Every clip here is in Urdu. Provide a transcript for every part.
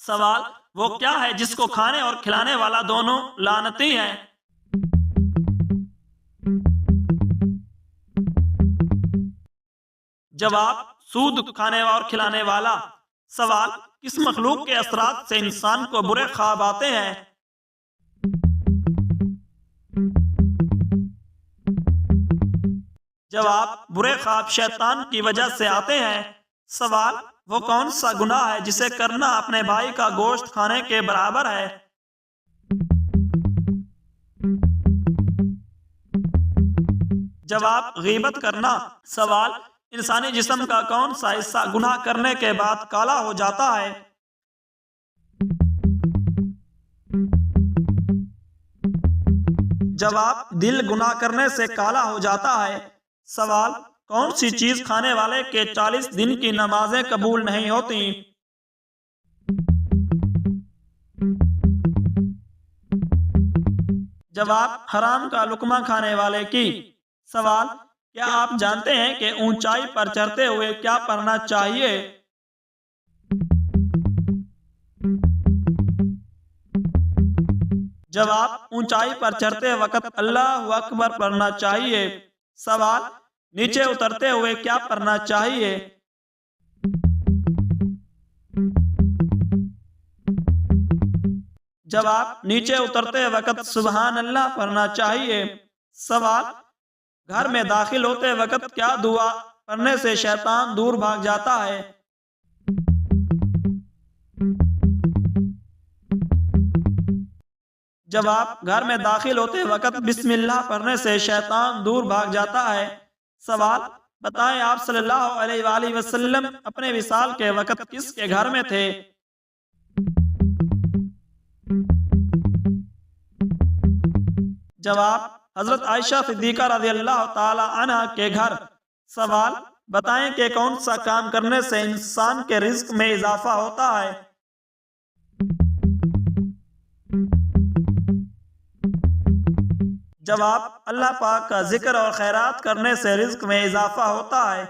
سوال: وہ کیا ہے جس کو کھانے اور کھلانے والا دونوں لعنتی ہیں؟ جواب: سود کھانے اور کھلانے والا۔ سوال: کس مخلوق کے اثرات سے انسان کو برے خواب آتے ہیں؟ جواب: برے خواب شیطان کی وجہ سے آتے ہیں۔ سوال: وہ کون سا گناہ ہے جسے کرنا اپنے بھائی کا گوشت کھانے کے برابر ہے؟ جواب: غیبت کرنا۔ سوال: انسانی جسم کا کون سا حصہ گناہ کرنے کے بعد کالا ہو جاتا ہے؟ جواب: دل گناہ کرنے سے کالا ہو جاتا ہے۔ سوال: کون سی چیز کھانے والے کے 40 دن کی نمازیں قبول نہیں ہوتی؟ جواب: حرام کا لقمہ کھانے والے کی۔ سوال: کیا آپ جانتے ہیں کہ اونچائی پر چڑھتے ہوئے کیا پڑھنا چاہیے؟ جواب: اونچائی پر چڑھتے وقت اللہ اکبر پڑھنا چاہیے۔ سوال: نیچے اترتے ہوئے کیا پڑھنا چاہیے؟ جواب: نیچے اترتے وقت سبحان اللہ پڑھنا چاہیے۔ سوال: گھر میں داخل ہوتے وقت کیا دعا پڑھنے سے شیطان دور بھاگ جاتا ہے؟ جواب: گھر میں داخل ہوتے وقت بسم اللہ پڑھنے سے شیطان دور بھاگ جاتا ہے۔ سوال: بتائیں آپ صلی اللہ علیہ وآلہ وسلم اپنے وصال کے وقت کس کے گھر میں تھے؟ جواب: حضرت عائشہ صدیقہ رضی اللہ تعالی عنہ کے گھر۔ سوال: بتائیں کہ کون سا کام کرنے سے انسان کے رزق میں اضافہ ہوتا ہے؟ جواب: اللہ پاک کا ذکر اور خیرات کرنے سے رزق میں اضافہ ہوتا ہے۔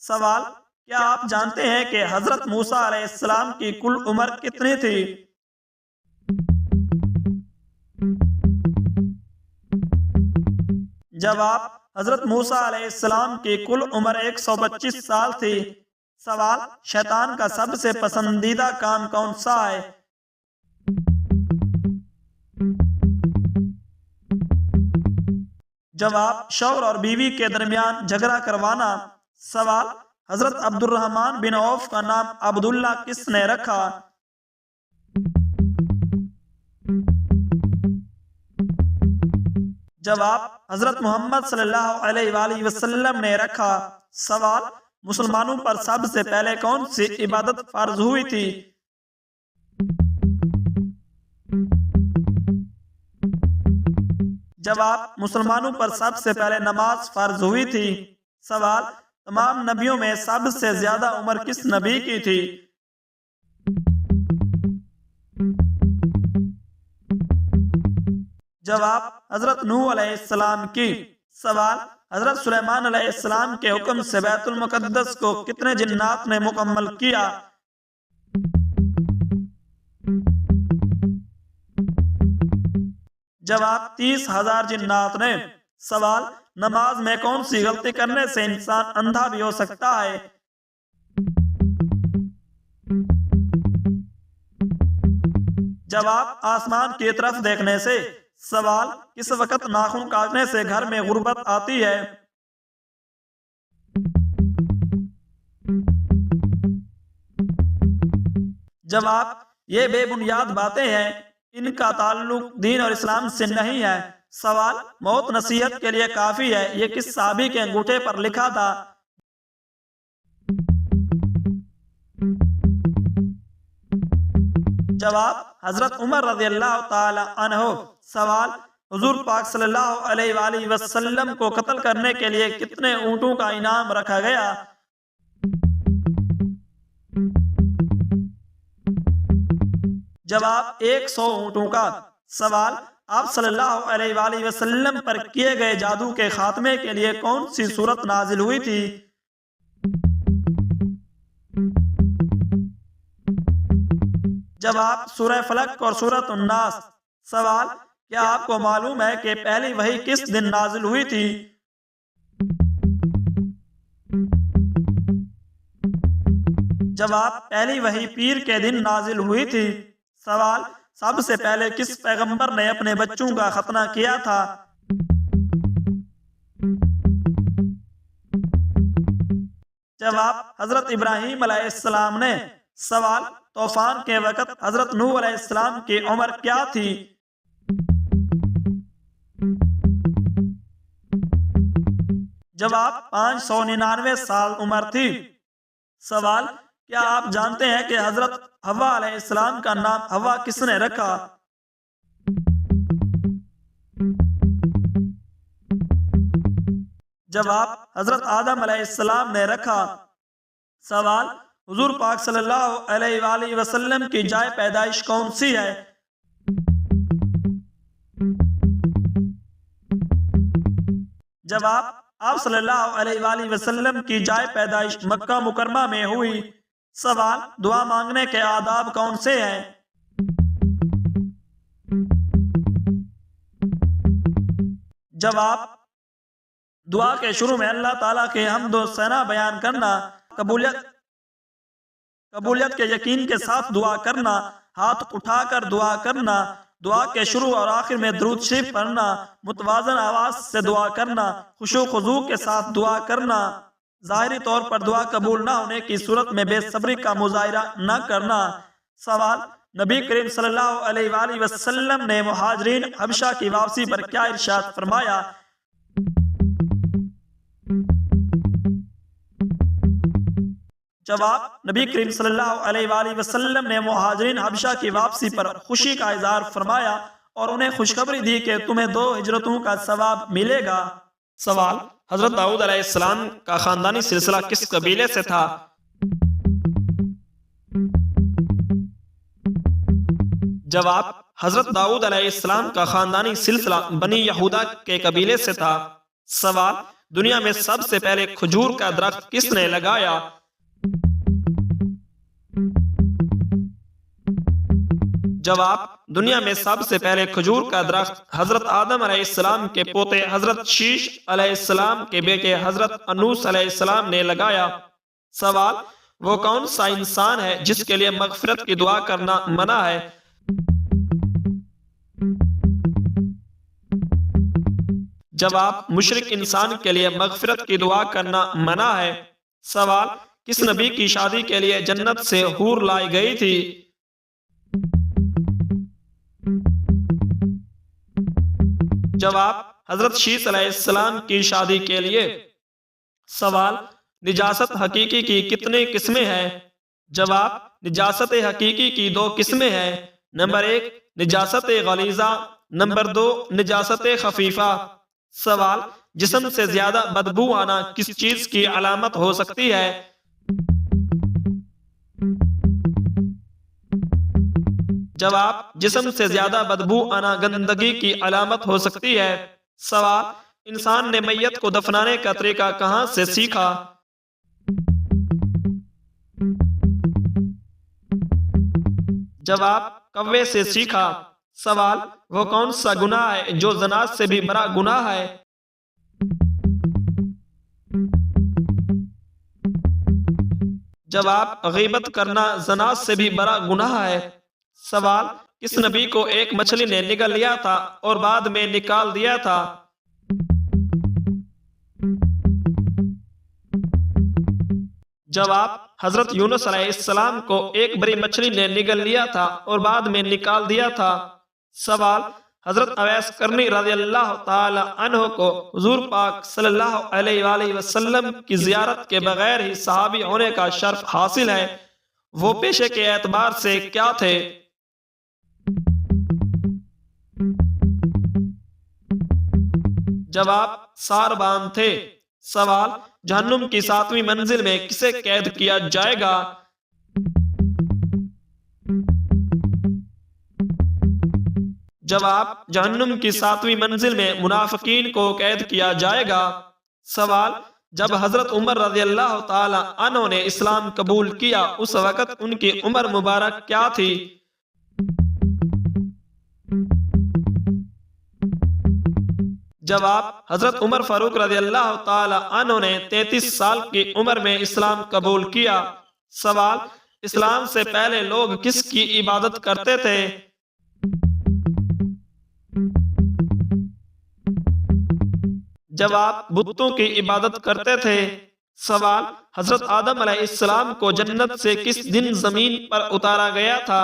سوال: کیا آپ جانتے ہیں کہ حضرت موسیٰ علیہ السلام کی کل عمر کتنی تھی؟ جواب: حضرت موسیٰ علیہ السلام کی کل عمر 125 سال تھی۔ سوال: شیطان کا سب سے پسندیدہ کام کون سا ہے؟ جواب: شوہر اور بیوی کے درمیان جھگڑا کروانا۔ سوال: حضرت عبد الرحمن بن عوف کا نام عبداللہ کس نے رکھا؟ جواب: حضرت محمد صلی اللہ علیہ وآلہ وسلم نے رکھا۔ سوال: مسلمانوں پر سب سے پہلے کون سی عبادت فرض ہوئی تھی؟ جواب: مسلمانوں پر سب سے پہلے نماز فرض ہوئی تھی۔ سوال: تمام نبیوں میں سب سے زیادہ عمر کس نبی کی تھی؟ جواب: حضرت نوح علیہ السلام کی۔ سوال: حضرت سلیمان علیہ السلام کے حکم سے بیت المقدس کو کتنے جنات نے مکمل کیا؟ جواب: 30,000 جنات نے۔ سوال: نماز میں کون سی غلطی کرنے سے انسان اندھا بھی ہو سکتا ہے؟ جواب: آسمان کی طرف دیکھنے سے۔ سوال: کس وقت ناخن کاٹنے سے گھر میں غربت آتی ہے؟ جواب: یہ بے بنیاد باتیں ہیں، ان کا تعلق دین اور اسلام سے نہیں ہے۔ سوال: موت نصیحت کے لیے کافی ہے، یہ کس صحابی کے انگوٹھے پر لکھا تھا؟ جواب: حضرت عمر رضی اللہ تعالی عنہ۔ سوال: حضور پاک صلی اللہ علیہ وآلہ وسلم کو قتل کرنے کے لیے کتنے اونٹوں کا انعام رکھا گیا؟ جواب: 100 اونٹوں کا۔ سوال: آپ صلی اللہ علیہ وآلہ وسلم پر کیے گئے جادو کے خاتمے کے لیے کون سی سورت نازل ہوئی تھی؟ جواب سورہ فلق اور سورۃ الناس۔ سوال کیا آپ کو معلوم ہے کہ پہلی وحی کس دن نازل ہوئی تھی؟ جواب پہلی وحی پیر کے دن نازل ہوئی تھی۔ سوال سب سے پہلے کس پیغمبر نے اپنے بچوں کا ختنہ کیا تھا؟ جواب حضرت ابراہیم علیہ السلام نے۔ سوال طوفان کے وقت حضرت نوح علیہ السلام کی عمر کیا تھی؟ جواب 599 سال عمر تھی۔ سوال کیا آپ جانتے ہیں کہ حضرت حوا علیہ السلام کا نام حوا کس نے رکھا؟ جواب حضرت آدم علیہ السلام نے رکھا۔ سوال حضور پاک صلی اللہ علیہ وآلہ وسلم کی جائے پیدائش کون سی ہے؟ جواب آپ صلی اللہ علیہ وآلہ وسلم کی جائے پیدائش مکہ مکرمہ میں ہوئی۔ سوال دعا مانگنے کے آداب کون سے ہیں؟ جواب دعا کے شروع میں اللہ تعالیٰ کے حمد و ثنا بیان کرنا، قبولیت کے یقین کے ساتھ دعا کرنا، ہاتھ اٹھا کر دعا کرنا، دعا کے شروع اور آخر میں درود شریف پڑھنا، متوازن آواز سے دعا کرنا، خشوع و خضوع کے ساتھ دعا کرنا، ظاہری طور پر دعا قبول نہ ہونے کی صورت میں بے صبری کا مظاہرہ نہ کرنا۔ سوال نبی کریم صلی اللہ علیہ وآلہ وسلم نے مہاجرین حبشہ کی واپسی پر کیا ارشاد فرمایا؟ جواب نبی کریم صلی اللہ علیہ وآلہ وسلم نے مہاجرین حبشہ کی واپسی پر خوشی کا اظہار فرمایا اور انہیں خوشخبری دی کہ تمہیں 2 ہجرتوں کا ثواب ملے گا۔ سوال حضرت داؤد علیہ السلام کا خاندانی سلسلہ کس قبیلے سے تھا؟ جواب حضرت داؤد علیہ السلام کا خاندانی سلسلہ بنی یہودا کے قبیلے سے تھا۔ سوال دنیا میں سب سے پہلے کھجور کا درخت کس نے لگایا؟ جواب دنیا میں سب سے پہلے کھجور کا درخت حضرت آدم علیہ السلام کے پوتے حضرت شیش علیہ السلام کے بیٹے حضرت انوس علیہ السلام نے لگایا۔ سوال وہ کون سا انسان ہے جس کے لیے مغفرت کی دعا کرنا منع ہے؟ جواب مشرک انسان کے لیے مغفرت کی دعا کرنا منع ہے۔ سوال کس نبی کی شادی کے لیے جنت سے حور لائی گئی تھی؟ جواب حضرت شیش علیہ السلام کی شادی کے لیے۔ سوال نجاست حقیقی کی کتنے قسمیں ہیں؟ جواب نجاست حقیقی کی 2 قسمیں ہیں۔ نمبر 1 نجاست غلیظہ، نمبر 2 نجاست خفیفہ۔ سوال جسم سے زیادہ بدبو آنا کس چیز کی علامت ہو سکتی ہے؟ جواب جسم سے زیادہ بدبو آنا گندگی کی علامت ہو سکتی ہے۔ سوال انسان نے میت کو دفنانے کا طریقہ کہاں سے سیکھا؟ جواب کوے سے سیکھا۔ سوال وہ کون سا گناہ ہے جو زنا سے بھی بڑا گناہ ہے؟ جواب غیبت کرنا زنا سے بھی بڑا گناہ ہے۔ سوال کس نبی کو ایک مچھلی نے نگل لیا تھا اور بعد میں نکال دیا تھا؟ جواب حضرت یونس علیہ السلام کو ایک بڑی مچھلی نے نگل لیا تھا اور بعد میں نکال دیا تھا۔ سوال حضرت اویس کرنی رضی اللہ تعالی عنہ کو حضور پاک صلی اللہ علیہ وآلہ وسلم کی زیارت کے بغیر ہی صحابی ہونے کا شرف حاصل ہے، وہ پیشے کے اعتبار سے کیا تھے؟ جواب ساربان تھے۔ سوال جہنم کی 7ویں منزل میں کسے قید کیا جائے گا؟ جواب جہنم کی 7ویں منزل میں منافقین کو قید کیا جائے گا۔ سوال جب حضرت عمر رضی اللہ تعالی عنہ نے اسلام قبول کیا اس وقت ان کی عمر مبارک کیا تھی؟ جواب: حضرت عمر فاروق رضی اللہ تعالی عنہ نے 33 سال کی عمر میں اسلام قبول کیا۔ سوال: اسلام سے پہلے لوگ کس کی عبادت کرتے تھے؟ جواب: بتوں کی عبادت کرتے تھے۔ سوال: حضرت آدم علیہ السلام کو جنت سے کس دن زمین پر اتارا گیا تھا؟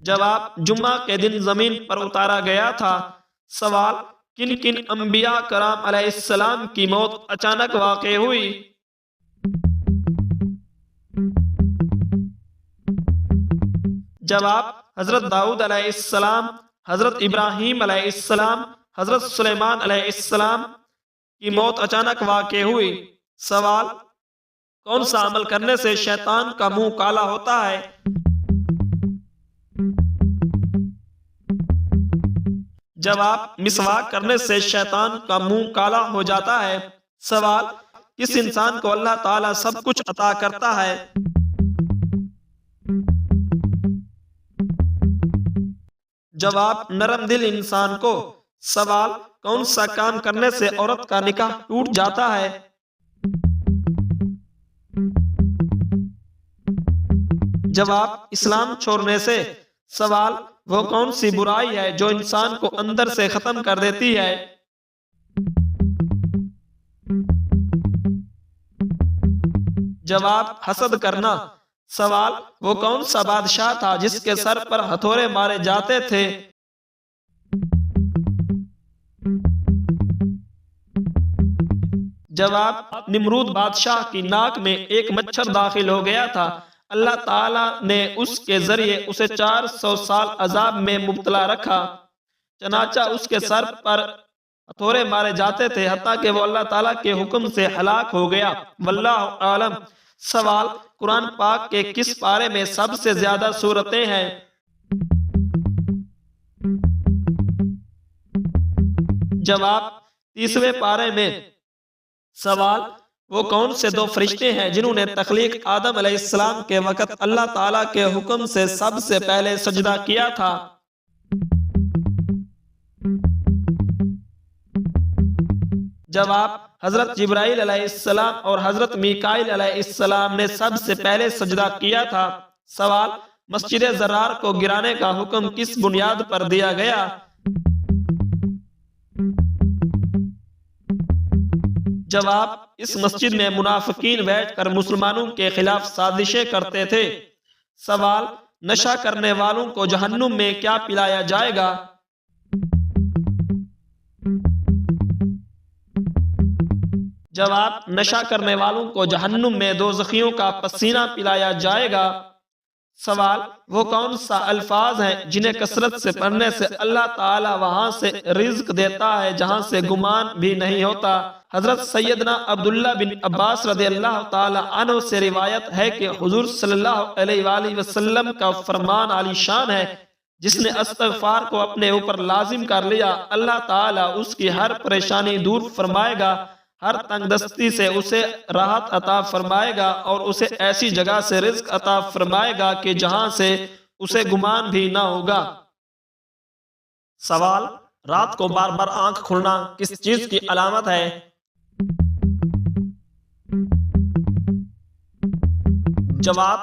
جواب: جمعہ کے دن زمین پر اتارا گیا تھا۔ سوال: کن کن انبیاء کرام علیہ السلام کی موت اچانک واقع ہوئی؟ جواب: حضرت داؤد علیہ السلام، حضرت ابراہیم علیہ السلام، حضرت سلیمان علیہ السلام کی موت اچانک واقع ہوئی۔ سوال: کون سا عمل کرنے سے شیطان کا منہ کالا ہوتا ہے؟ جواب: مسواک کرنے سے شیطان کا منہ کالا ہو جاتا ہے۔ سوال: کس انسان کو اللہ تعالیٰ سب کچھ عطا کرتا ہے؟ جواب: نرم دل انسان کو۔ سوال: کون سا کام کرنے سے عورت کا نکاح ٹوٹ جاتا ہے؟ جواب: اسلام چھوڑنے سے۔ سوال: وہ کون سی برائی ہے جو انسان کو اندر سے ختم کر دیتی ہے؟ جواب: حسد کرنا۔ سوال: وہ کون سا بادشاہ تھا جس کے سر پر ہتھوڑے مارے جاتے تھے؟ جواب: نمرود بادشاہ کی ناک میں ایک مچھر داخل ہو گیا تھا، اللہ تعالیٰ نے اس کے ذریعے اسے 400 سال عذاب میں مبتلا رکھا، چنانچہ اس کے سر پر ہتھوڑے مارے جاتے تھے حتیٰ کہ وہ اللہ تعالیٰ کے حکم سے ہلاک ہو گیا، واللہ عالم۔ سوال: قرآن پاک کے کس پارے میں سب سے زیادہ سورتیں ہیں؟ جواب: 30ویں پارے میں۔ سوال: وہ کون سے دو فرشتے ہیں جنہوں نے تخلیق آدم علیہ السلام کے وقت اللہ تعالیٰ کے حکم سے سب سے پہلے سجدہ کیا تھا؟ جواب: حضرت جبرائیل علیہ السلام اور حضرت میکائیل علیہ السلام نے سب سے پہلے سجدہ کیا تھا۔ سوال: مسجد ضرار کو گرانے کا حکم کس بنیاد پر دیا گیا؟ جواب: اس مسجد میں منافقین بیٹھ کر مسلمانوں کے خلاف سازشیں کرتے تھے۔ سوال: نشہ کرنے والوں کو جہنم میں کیا پلایا جائے گا؟ جواب: نشہ کرنے والوں کو جہنم میں دوزخیوں کا پسینہ پلایا جائے گا۔ سوال: وہ کون سا الفاظ ہیں جنہیں کثرت سے پڑھنے سے اللہ تعالیٰ وہاں سے رزق دیتا ہے جہاں سے گمان بھی نہیں ہوتا؟ حضرت سیدنا عبداللہ بن عباس رضی اللہ تعالی عنہ سے روایت ہے کہ حضور صلی اللہ علیہ وآلہ وسلم کا فرمان عالی شان ہے، جس نے استغفار کو اپنے اوپر لازم کر لیا اللہ تعالیٰ اس کی ہر پریشانی دور فرمائے گا، ہر تنگ دستی سے اسے راحت عطا فرمائے گا اور اسے ایسی جگہ سے رزق عطا فرمائے گا کہ جہاں سے اسے گمان بھی نہ ہوگا۔ سوال: رات کو بار بار آنکھ کھلنا کس چیز کی علامت ہے؟ جواب: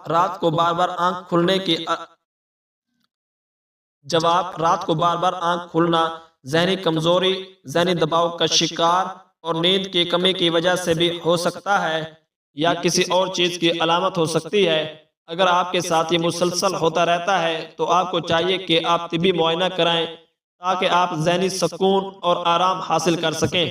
رات کو بار بار آنکھ کھلنے کی رات کو بار بار آنکھ کھلنا ذہنی کمزوری، ذہنی دباؤ کا شکار اور نیند کی کمی کی وجہ سے بھی ہو سکتا ہے یا کسی اور چیز کی علامت ہو سکتی ہے۔ اگر آپ کے ساتھ یہ مسلسل ہوتا رہتا ہے تو آپ کو چاہیے کہ آپ طبی معائنہ کرائیں تاکہ آپ ذہنی سکون اور آرام حاصل کر سکیں۔